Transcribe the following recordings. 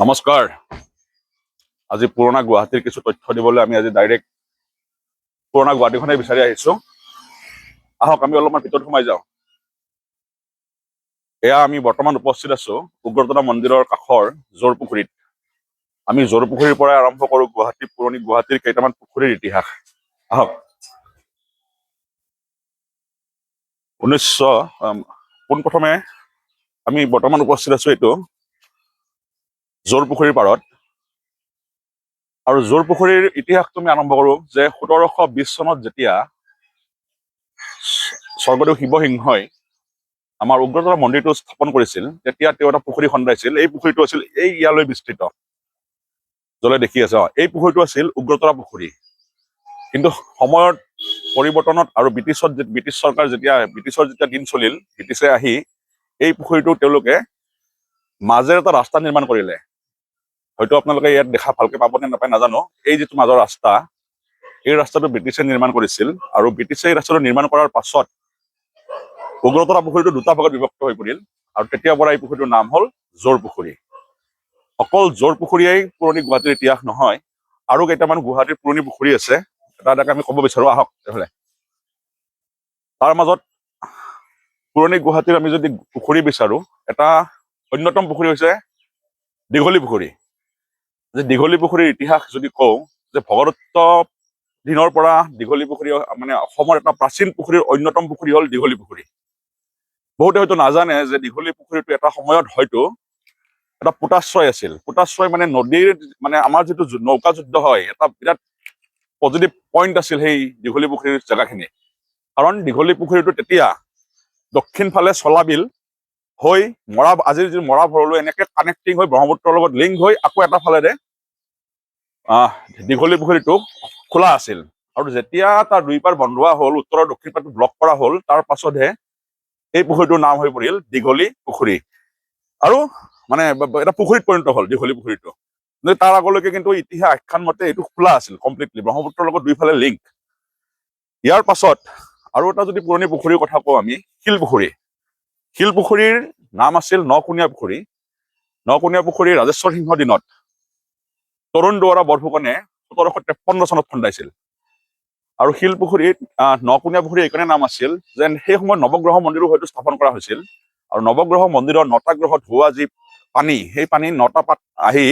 নমস্কাৰ। আজি পুৰণা গুৱাহাটীৰ কিছু তথ্য দিবলৈ আমি আজি ডাইৰেক্ট পুৰণা গুৱাহাটীখনে বিচাৰি আহিছো। আহক আমি অলপমান ভিতৰত সোমাই যাওঁ। এয়া আমি বৰ্তমান উপস্থিত আছো উগ্ৰতাৰা মন্দিৰৰ কাষৰ জোৰপুখুৰীত। আমি জোৰপুখুৰীৰ পৰাই আৰম্ভ কৰো পুৰণি গুৱাহাটীৰ কেইটামান পুখুৰীৰ ইতিহাস। আহক। 1900 আমি বৰ্তমান উপস্থিত আছো এইটো জোৰপুখুৰীৰ পাৰত। আৰু জোৰপুখুৰীৰ ইতিহাসটো আমি আৰম্ভ কৰো যে 1720 চনত যেতিয়া স্বৰ্গদেউ শিৱসিংহই আমাৰ উগ্ৰতাৰা মন্দিৰটো স্থাপন কৰিছিল, তেতিয়া তেওঁ এটা পুখুৰী খন্দাইছিল। এই পুখুৰীটো আছিল এই ইয়ালৈ বিস্তৃত, যলৈ দেখি আছে। এই পুখুৰীটো আছিল উগ্ৰতাৰা পুখুৰী। কিন্তু সময়ৰ পৰিৱৰ্তনত আৰু ব্ৰিটিছৰ যেতিয়া দিন চলিল, ব্ৰিটিছে আহি এই পুখুৰীটো তেওঁলোকে মাজেৰে এটা ৰাস্তা নিৰ্মাণ কৰিলে। হয়তো আপোনালোকে ইয়াত দেখা ভালকে পাব নে নাপায় নাজানো। এই যিটো মাজৰ ৰাস্তা, এই ৰাস্তাটো ব্ৰিটিছে নিৰ্মাণ কৰিছিল। আৰু ব্ৰিটিছে এই ৰাস্তাটো নিৰ্মাণ কৰাৰ পাছত উগ্ৰতাৰা পুখুৰীটো দুটা ভাগত বিভক্ত হৈ পৰিল। আৰু তেতিয়াৰ পৰা এই পুখুৰীটোৰ নাম হ'ল জোৰপুখুৰী। অকল জোৰপুখুৰীয়েই পুৰণি গুৱাহাটীৰ ইতিহাস নহয়, আৰু কেইটামান গুৱাহাটীৰ পুৰণি পুখুৰী আছে, এটা এটাকে আমি ক'ব বিচাৰো। আহক তেতিয়াহ'লে। তাৰ মাজত পুৰণি গুৱাহাটীৰ আমি যদি পুখুৰী বিচাৰো, এটা অন্যতম পুখুৰী হৈছে দীঘলী পুখুৰী। যে দীঘলী পুখুৰীৰ ইতিহাস যদি কওঁ, যে ভগদত্ত দিনৰ পৰা দীঘলী পুখুৰী মানে অসমৰ এটা প্ৰাচীন পুখুৰীৰ অন্যতম পুখুৰী হ'ল দীঘলী পুখুৰী। বহুতে হয়তো নাজানে যে দীঘলী পুখুৰীটো এটা সময়ত হয়তো এটা পোটাশ্ৰয় আছিল। পোটাশ্ৰয় মানে নদীৰ, মানে আমাৰ যিটো নৌকা যুদ্ধ হয়, এটা বিৰাট পজিটিভ পইণ্ট আছিল সেই দীঘলী পুখুৰীৰ জেগাখিনি। কাৰণ দীঘলী পুখুৰীটো তেতিয়া দক্ষিণ ফালে চলাবিল হৈ আজিৰ যি মৰা ভৰলৈ এনেকে কানেক্টিং হৈ ব্ৰহ্মপুত্ৰৰ লগত লিংক হৈ আকৌ এটা ফালেৰে দীঘলী পুখুৰীটো খোলা আছিল। আৰু যেতিয়া তাৰ দুই পাৰ বন্ধোৱা হ'ল, উত্তৰ দক্ষিণ পাৰটো ব্লক কৰা হ'ল, তাৰ পাছতহে এই পুখুৰীটোৰ নাম হৈ পৰিল দীঘলী পুখুৰী। আৰু মানে এটা পুখুৰীত পৰিণত হ'ল দীঘলী পুখুৰীটো। তাৰ আগলৈকে কিন্তু ইতিহাস আখ্যান মতে এইটো খোলা আছিল কমপ্লিটলি, ব্ৰহ্মপুত্ৰৰ লগত দুইফালে লিংক। ইয়াৰ পাছত আৰু এটা যদি পুৰণি পুখুৰীৰ কথা কওঁ আমি, শিলপুখুৰী। শিলপুখুৰীৰ নাম আছিল নকুনীয়া পুখুৰী। নকুনীয়া পুখুৰী ৰাজেশ্বৰ সিংহৰ দিনত তৰুণ দুৱৰা বৰফুকনে 1753 চনত খন্দাইছিল। আৰু শিলপুখুৰীত নকুনীয়া পুখুৰী এইকাৰণে নাম আছিল যে সেই সময়ত নৱগ্ৰহ মন্দিৰো হয়তো স্থাপন কৰা হৈছিল। আৰু নৱগ্ৰহ মন্দিৰৰ 9টা গ্ৰহত হোৱা যি পানী, সেই পানী 9টা পাত আহি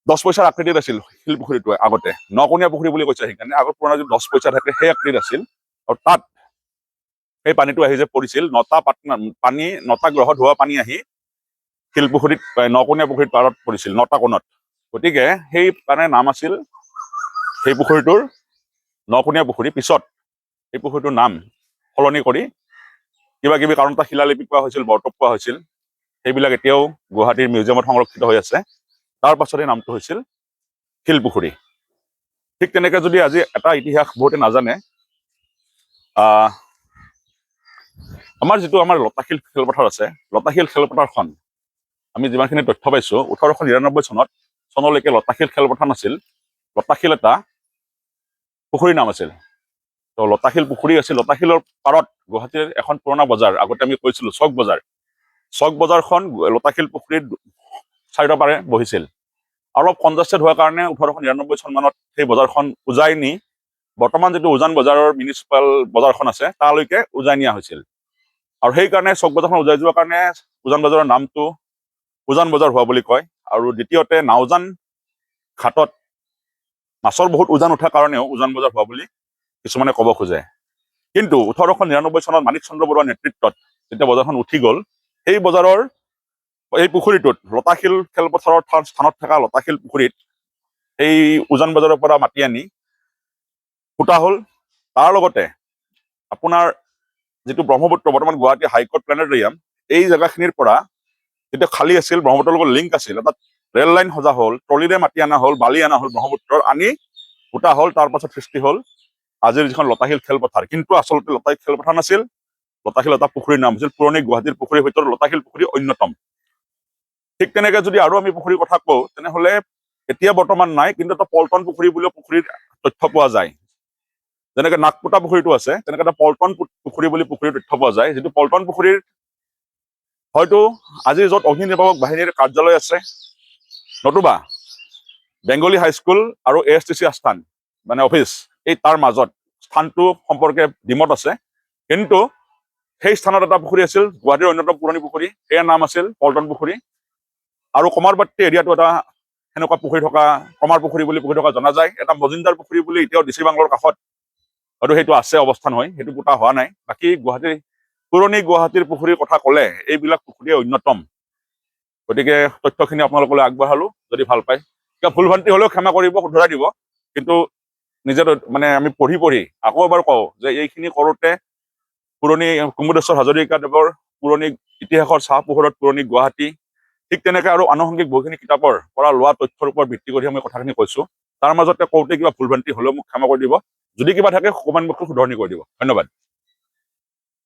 10 পইচাৰ আকৃতিত আছিল শিলপুখুৰীটো আগতে। নকুনীয়া পুখুৰী বুলি কৈছে সেইকাৰণে। আগত পুৰণা যি 10 পইচা থাকে সেই আকৃতিত আছিল। আৰু তাত সেই পানীটো আহি যে পৰিছিল, 9টা গ্ৰহত হোৱা পানী আহি শিলপুখুৰীত, নকুনীয়া পুখুৰীত পাৰত পৰিছিল 9টা কোণত। গতিকে সেই কাৰণে নাম আছিল সেই পুখুৰীটোৰ নকুনীয়া পুখুৰী। পিছত এই পুখুৰীটোৰ নাম সলনি কৰি কিবা কিবি কাৰণত শিলালিপি পোৱা হৈছিল, বৰতপ পোৱা হৈছিল। সেইবিলাক এতিয়াও গুৱাহাটীৰ মিউজিয়ামত সংৰক্ষিত হৈ আছে। তাৰ পাছতে নামটো হৈছিল শিলপুখুৰী। ঠিক তেনেকে যদি আজি এটা ইতিহাস বহুতে নাজানে, আমাৰ লতাশিল খেলপথাৰ আছে, লতাশিল খেলপথাৰখন আমি যিমানখিনি তথ্য পাইছো, 1899 চনলৈকে লতাশিল খেলপথাৰ নাছিল। লতাশিল এটা পুখুৰীৰ নাম আছিল। তো লতাশিল পুখুৰী আছিল। লতাশিলৰ পাৰত গুৱাহাটীৰ এখন পুৰণা বজাৰ, আগতে আমি কৈছিলো চক বজাৰ। চক বজাৰখন লতাশিল পুখুৰীৰ চাৰিওপাৰে বহিছিল। অলপ কনজাষ্টেড হোৱাৰ কাৰণে 1899 চন মানত সেই বজাৰখন উজাই নি বৰ্তমান যিটো উজান বজাৰৰ মিউনিচিপাল বজাৰখন আছে তালৈকে উজাই নিয়া হৈছিল। আৰু সেইকাৰণে চক বজাৰখন উজাই যোৱাৰ কাৰণে উজান বজাৰৰ নামটো উজান বজাৰ হোৱা বুলি কয়। আৰু দ্বিতীয়তে নাওজান ঘাটত মাছৰ বহুত উজান উঠাৰ কাৰণেও উজান বজাৰ হোৱা বুলি কিছুমানে ক'ব খোজে। কিন্তু 1899 চনত মাণিক চন্দ্ৰ বৰুৱাৰ নেতৃত্বত যেতিয়া বজাৰখন উঠি গ'ল, এই বজাৰৰ এই পুখুৰীটোত লতাশিল খেলপথাৰৰ স্থানত থকা লতাশিল পুখুৰীত এই উজান বজাৰৰ পৰা মাতি আনি ফুটা হ'ল। তাৰ লগতে আপোনাৰ যিটো ব্ৰহ্মপুত্ৰ, বৰ্তমান গুৱাহাটী হাইকোৰ্ট প্লেনেটৰিয়াম, এই জেগাখিনিৰ পৰা যেতিয়া খালী আছিল, ব্ৰহ্মপুত্ৰৰ লগত লিংক আছিল, এটা ৰেল লাইন সজা হ'ল, ট্ৰলিৰে মাটি অনা হ'ল, বালি অনা হ'ল, ব্ৰহ্মপুত্ৰৰ আনি ফুটা হ'ল। তাৰ পাছত সৃষ্টি হ'ল আজিৰ যিখন লতাশিল খেলপথাৰ। কিন্তু আচলতে লতাশিল খেলপথাৰ নাছিল, লতাশিল এটা পুখুৰীৰ নাম হৈছিল। পুৰণি গুৱাহাটীৰ পুখুৰীৰ ভিতৰত লতাশিল পুখুৰী অন্যতম। ঠিক তেনেকে যদি আৰু আমি পুখুৰীৰ কথা কওঁ, তেনেহ'লে এতিয়া বৰ্তমান নাই, কিন্তু এটা পল্টন পুখুৰী বুলিও পুখুৰীৰ তথ্য পোৱা যায়। যেনেকে নাগপুতা পুখুৰীটো আছে, তেনেকে এটা পল্টন পুখুৰী বুলি পুখুৰীৰ তথ্য পোৱা যায়। যিটো পল্টন পুখুৰীৰ হয়তো আজি য'ত অগ্নিনিৰ্বাপক বাহিনীৰ কাৰ্যালয় আছে, নতুবা বেংগলী হাইস্কুল আৰু ASTC আস্থান মানে অফিচ এই তাৰ মাজত স্থানটো সম্পৰ্কে ডিমত আছে। কিন্তু সেই স্থানত এটা পুখুৰী আছিল, গুৱাহাটীৰ অন্যতম পুৰণি পুখুৰী, ইয়াৰ নাম আছিল পল্টন পুখুৰী। আৰু কমাৰপট্টি এৰিয়াটো এটা সেনেকুৱা পুখুৰী থকা, কমাৰ পুখুৰী বুলি পুখুৰী থকা জনা যায়। এটা মজিন্দাৰ পুখুৰী বুলি এতিয়াও DC বাংলৰ কাষত হয়তো সেইটো আছে, অৱস্থান হয়, সেইটো পোতা হোৱা নাই। বাকী পুৰণি গুৱাহাটীৰ পুখুৰীৰ কথা ক'লে এইবিলাক পুখুৰীয়ে অন্যতম। গতিকে তথ্যখিনি আপোনালোকলৈ আগবঢ়ালো। যদি ভাল পায়, কিবা ভুল ভ্ৰান্তি হ'লেও ক্ষমা কৰিব, শুধৰাই দিব। কিন্তু নিজে মানে আমি পঢ়ি আকৌ এবাৰ কওঁ যে এইখিনি কৰোঁতে পুৰণি কুমুদেশ্বৰ হাজৰিকাদেৱৰ পুৰণি ইতিহাসৰ চাহ পোহৰত পুৰণি গুৱাহাটী, ঠিক তেনেকৈ আৰু আনুষংগিক বহুখিনি কিতাপৰ পৰা লোৱা তথ্যৰ ওপৰত ভিত্তি কৰি আমি কথাখিনি কৈছো। তাৰ মাজতে কওঁতে কিবা ভুল ভ্ৰান্তি হ'লেও মোক ক্ষমা কৰি দিব। যদি কিবা থাকে কমেণ্ট বক্সত শুধৰণি কৰি দিব। ধন্যবাদ।